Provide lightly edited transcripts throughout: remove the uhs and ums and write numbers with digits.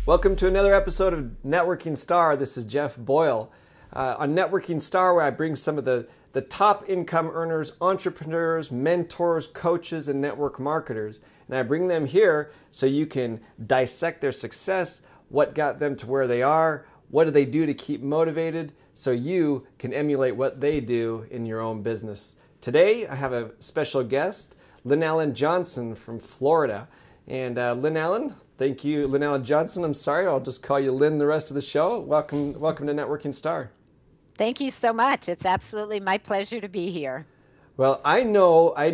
Welcome to another episode of Networking Star. This is Jeff Boyle. On Networking Star, where I bring some of the top income earners, entrepreneurs, mentors, coaches, and network marketers. And I bring them here so you can dissect their success, what got them to where they are, what do they do to keep motivated, so you can emulate what they do in your own business. Today, I have a special guest, Lynn Johnson from Florida. And Lynn, thank you, Lynn Johnson. I'm sorry, I'll just call you Lynn the rest of the show. Welcome to Networking Star. Thank you so much. It's absolutely my pleasure to be here. Well, I know. I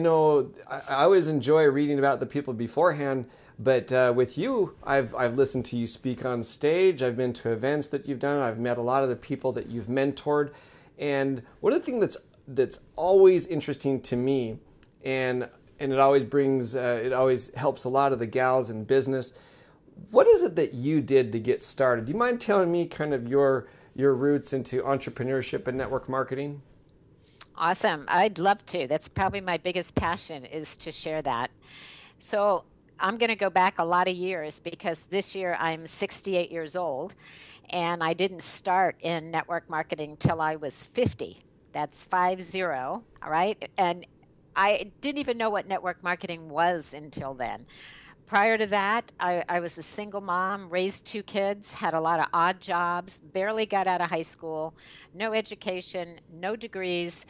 always enjoy reading about the people beforehand, but with you, I've listened to you speak on stage. I've been to events that you've done. I've met a lot of the people that you've mentored, and one of the things that's always interesting to me, and it always helps a lot of the gals in business. What is it that you did to get started? Do you mind telling me kind of your roots into entrepreneurship and network marketing? Awesome. I'd love to. That's probably my biggest passion, is to share that. So I'm going to go back a lot of years, because this year I'm 68 years old, and I didn't start in network marketing till I was 50. That's 50, all right? And I didn't even know what network marketing was until then. Prior to that, I was a single mom, raised 2 kids, had a lot of odd jobs, barely got out of high school, no education, no degrees,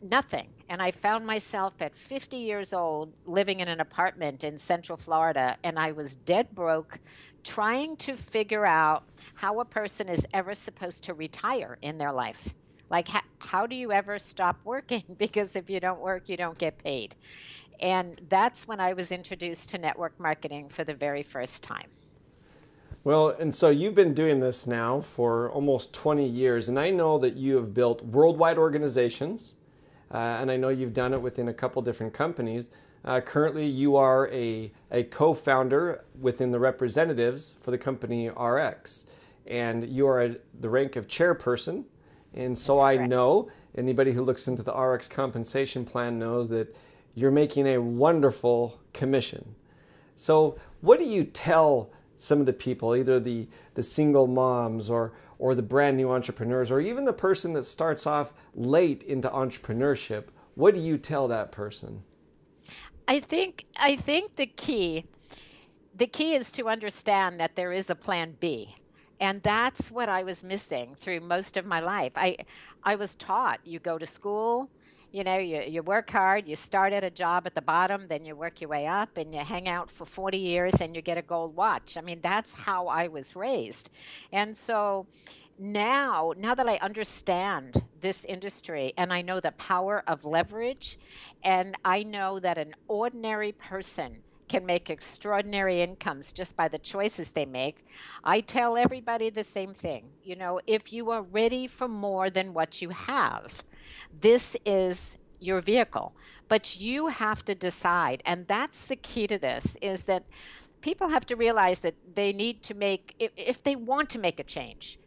nothing. And I found myself at 50 years old living in an apartment in Central Florida, and I was dead broke, trying to figure out how a person is ever supposed to retire in their life. Like, how do you ever stop working? Because if you don't work, you don't get paid. And that's when I was introduced to network marketing for the very first time. Well, and so you've been doing this now for almost 20 years, and I know that you have built worldwide organizations, and I know you've done it within a couple different companies. Currently, you are a co-founder within the representatives for the company RX, and you are the rank of chairperson. And so I know anybody who looks into the RX compensation plan knows that you're making a wonderful commission. So what do you tell some of the people, either the single moms or the brand new entrepreneurs, or even the person that starts off late into entrepreneurship? What do you tell that person? I think the key is to understand that there is a plan B. And that's what I was missing through most of my life. I was taught, you go to school, you work hard, you start at a job at the bottom, then you work your way up, and you hang out for 40 years and you get a gold watch. I mean, that's how I was raised. And so now that I understand this industry, and I know the power of leverage, and I know that an ordinary person can make extraordinary incomes just by the choices they make, I tell everybody the same thing. If you are ready for more than what you have, this is your vehicle. But you have to decide, and that's the key to this, is that people have to realize that they need to make, if they want to make a change,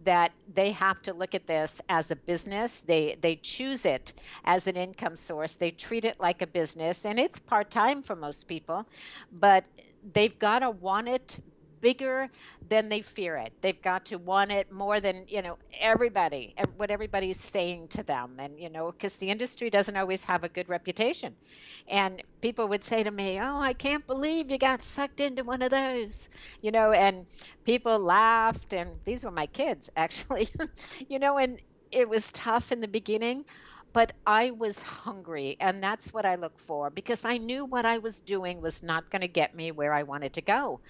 that they have to look at this as a business. They choose it as an income source. They treat it like a business, and it's part-time for most people, but they've got to want it bigger than they fear it. They've got to want it more than, what everybody's saying to them. And, because the industry doesn't always have a good reputation. And people would say to me, oh, I can't believe you got sucked into one of those, and people laughed. And these were my kids, actually, and it was tough in the beginning. But I was hungry, and that's what I look for, because I knew what I was doing was not going to get me where I wanted to go.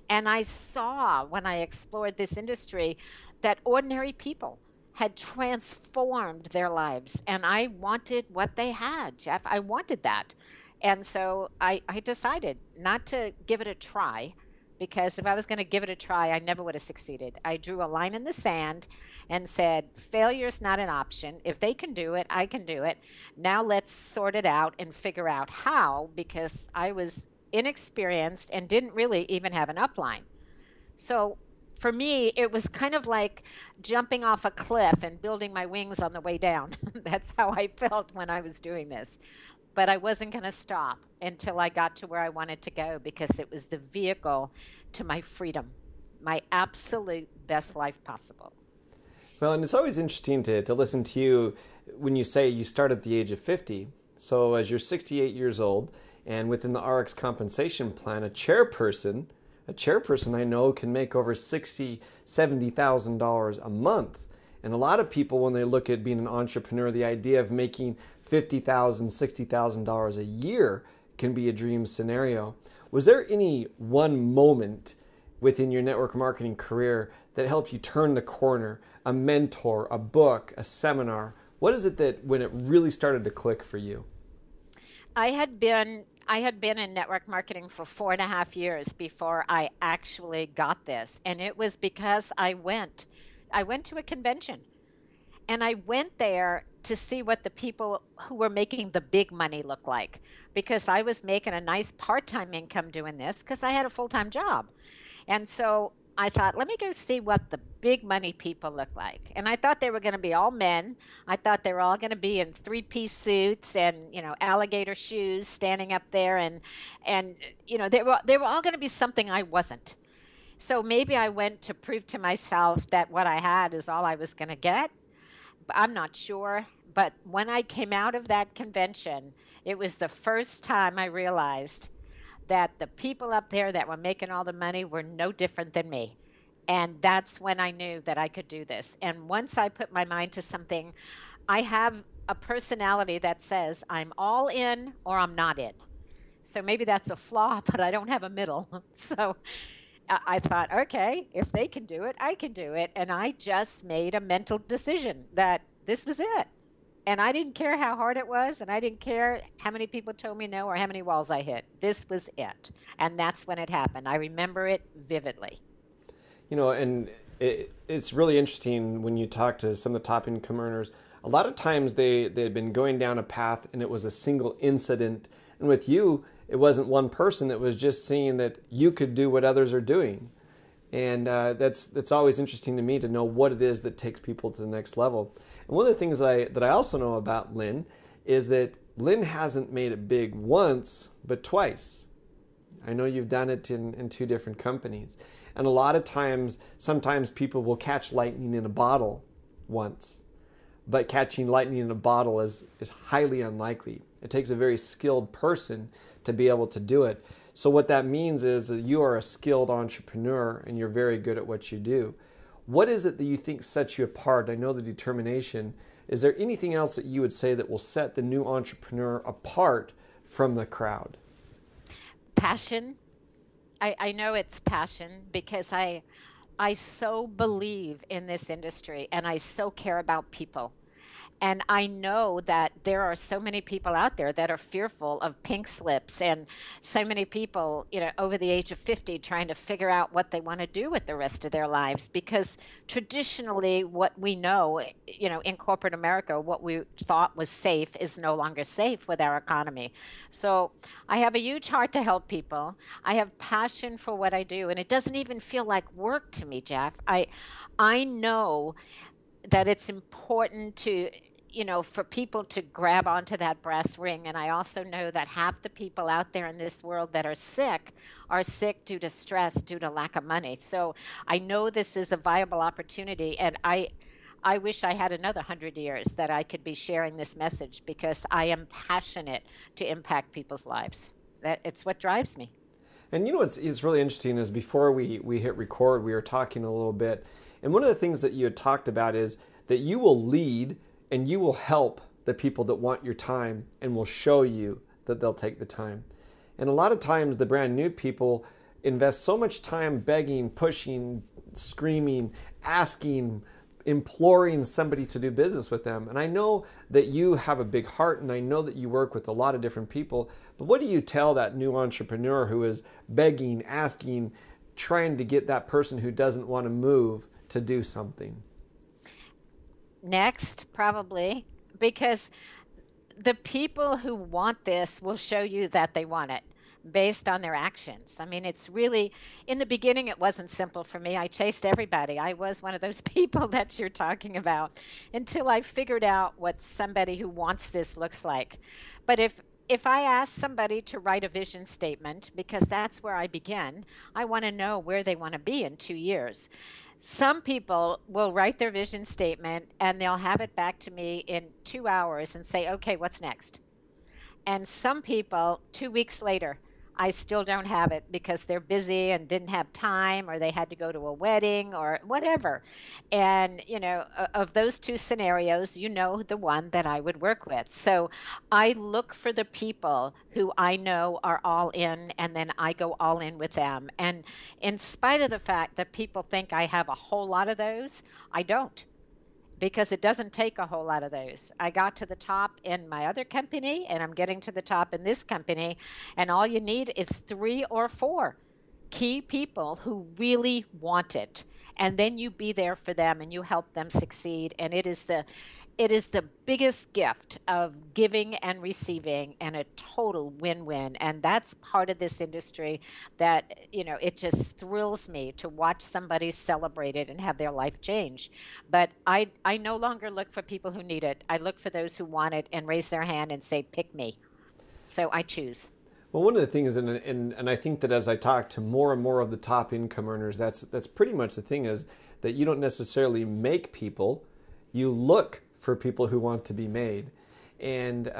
And I saw, when I explored this industry, that ordinary people had transformed their lives, and I wanted what they had, Jeff. I wanted that. And so I decided not to give it a try, because if I was going to give it a try, I never would have succeeded. I drew a line in the sand and said, failure is not an option. If they can do it, I can do it. Now let's sort it out and figure out how, because I was inexperienced and didn't really even have an upline. So for me, it was kind of like jumping off a cliff and building my wings on the way down. That's how I felt when I was doing this. But I wasn't going to stop until I got to where I wanted to go because it was the vehicle to my freedom, my absolute best life possible. Well, and it's always interesting to listen to you when you say you start at the age of 50. So as you're 68 years old, and within the RX compensation plan, a chairperson I know can make over $60,000, $70,000 a month. And a lot of people, when they look at being an entrepreneur, the idea of making $50,000, $60,000 a year can be a dream scenario. Was there any one moment within your network marketing career that helped you turn the corner? A mentor, a book, a seminar? What is it that when it really started to click for you? I had been in network marketing for 4.5 years before I actually got this. And it was because I went to a convention and I went there to see what the people who were making the big money look like because I was making a nice part-time income doing this because I had a full-time job. And so I thought, let me go see what the big money people look like. And I thought they were going to be all men. I thought they were all going to be in three-piece suits and, alligator shoes standing up there and they were all going to be something I wasn't. So maybe I went to prove to myself that what I had is all I was going to get. I'm not sure. But when I came out of that convention, it was the first time I realized that the people up there that were making all the money were no different than me. And that's when I knew that I could do this. And once I put my mind to something, I have a personality that says I'm all in or I'm not in. So maybe that's a flaw, but I don't have a middle. So I thought, okay, if they can do it, I can do it. And I just made a mental decision that this was it. And I didn't care how hard it was, and I didn't care how many people told me no or how many walls I hit. This was it. And that's when it happened. I remember it vividly. And it's really interesting when you talk to some of the top income earners. A lot of times they'd been going down a path and it was a single incident. And with you, it wasn't one person. It was just seeing that you could do what others are doing. And that's always interesting to me to know what it is that takes people to the next level. And one of the things that I also know about Lynn is that Lynn hasn't made it big once, but twice. I know you've done it in two different companies. And a lot of times, sometimes people will catch lightning in a bottle once. But catching lightning in a bottle is highly unlikely. It takes a very skilled person to be able to do it. So what that means is that you are a skilled entrepreneur and you're very good at what you do. What is it that you think sets you apart? I know the determination. Is there anything else that you would say that will set the new entrepreneur apart from the crowd? Passion. I know it's passion because I so believe in this industry and I so care about people. And I know that there are so many people out there that are fearful of pink slips and so many people, over the age of 50 trying to figure out what they want to do with the rest of their lives. Because traditionally what we know, in corporate America, what we thought was safe is no longer safe with our economy. So I have a huge heart to help people. I have passion for what I do. And it doesn't even feel like work to me, Jeff. I know that it's important to for people to grab onto that brass ring. And I also know that half the people out there in this world that are sick due to stress, due to lack of money. So I know this is a viable opportunity. And I wish I had another 100 years that I could be sharing this message because I am passionate to impact people's lives. It's what drives me. And it's really interesting is before we hit record, we were talking a little bit. And one of the things that you had talked about is that you will lead and you will help the people that want your time and will show you that they'll take the time. And a lot of times the brand new people invest so much time begging, pushing, screaming, asking, imploring somebody to do business with them. And I know that you have a big heart and I know that you work with a lot of different people, but what do you tell that new entrepreneur who is begging, asking, trying to get that person who doesn't want to move to do something? Next, probably, because the people who want this will show you that they want it. based on their actions. I mean, it's really, in the beginning, it wasn't simple for me. I chased everybody. I was one of those people that you're talking about until I figured out what somebody who wants this looks like. But if I ask somebody to write a vision statement, because that's where I begin, I want to know where they want to be in 2 years. Some people will write their vision statement and they'll have it back to me in 2 hours and say, okay, what's next? And some people, 2 weeks later, I still don't have it because they're busy and didn't have time, or they had to go to a wedding or whatever. And, of those two scenarios, the one that I would work with. So I look for the people who I know are all in, and then I go all in with them. And in spite of the fact that people think I have a whole lot of those, I don't, because it doesn't take a whole lot of those. I got to the top in my other company, and I'm getting to the top in this company, and all you need is 3 or 4 key people who really want it. And then you be there for them and you help them succeed. And it is the biggest gift of giving and receiving, and a total win-win. And that's part of this industry that, it just thrills me to watch somebody celebrate it and have their life change. But I no longer look for people who need it. I look for those who want it and raise their hand and say, pick me. So I choose. Well, one of the things, and I think that as I talk to more and more of the top income earners, that's pretty much the thing, is that you don't necessarily make people, you look for people who want to be made. And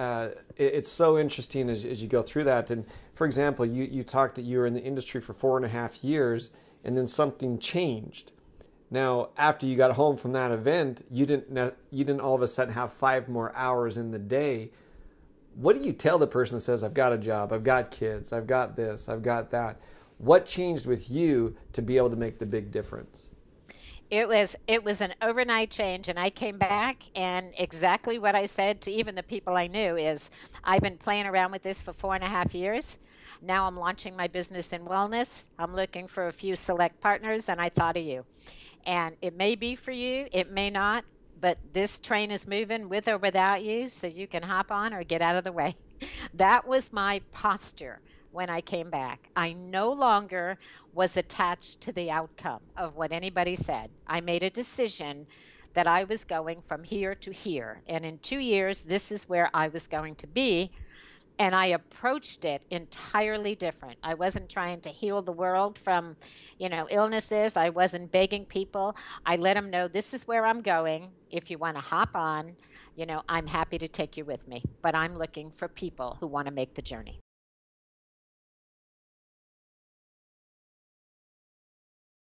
it's so interesting as you go through that. And for example, you talked that you were in the industry for 4.5 years, and then something changed. Now, after you got home from that event, you didn't all of a sudden have 5 more hours in the day. What do you tell the person that says, I've got a job, I've got kids, I've got this, I've got that? What changed with you to be able to make the big difference? It was an overnight change, and I came back, and exactly what I said to even the people I knew is, I've been playing around with this for 4.5 years. Now I'm launching my business in wellness. I'm looking for a few select partners, and I thought of you. And it may be for you, it may not, but this train is moving with or without you, so you can hop on or get out of the way. That was my posture when I came back. I no longer was attached to the outcome of what anybody said. I made a decision that I was going from here to here. And in 2 years, this is where I was going to be. And I approached it entirely different. I wasn't trying to heal the world from, illnesses. I wasn't begging people. I let them know, this is where I'm going. If you want to hop on, I'm happy to take you with me. But I'm looking for people who want to make the journey.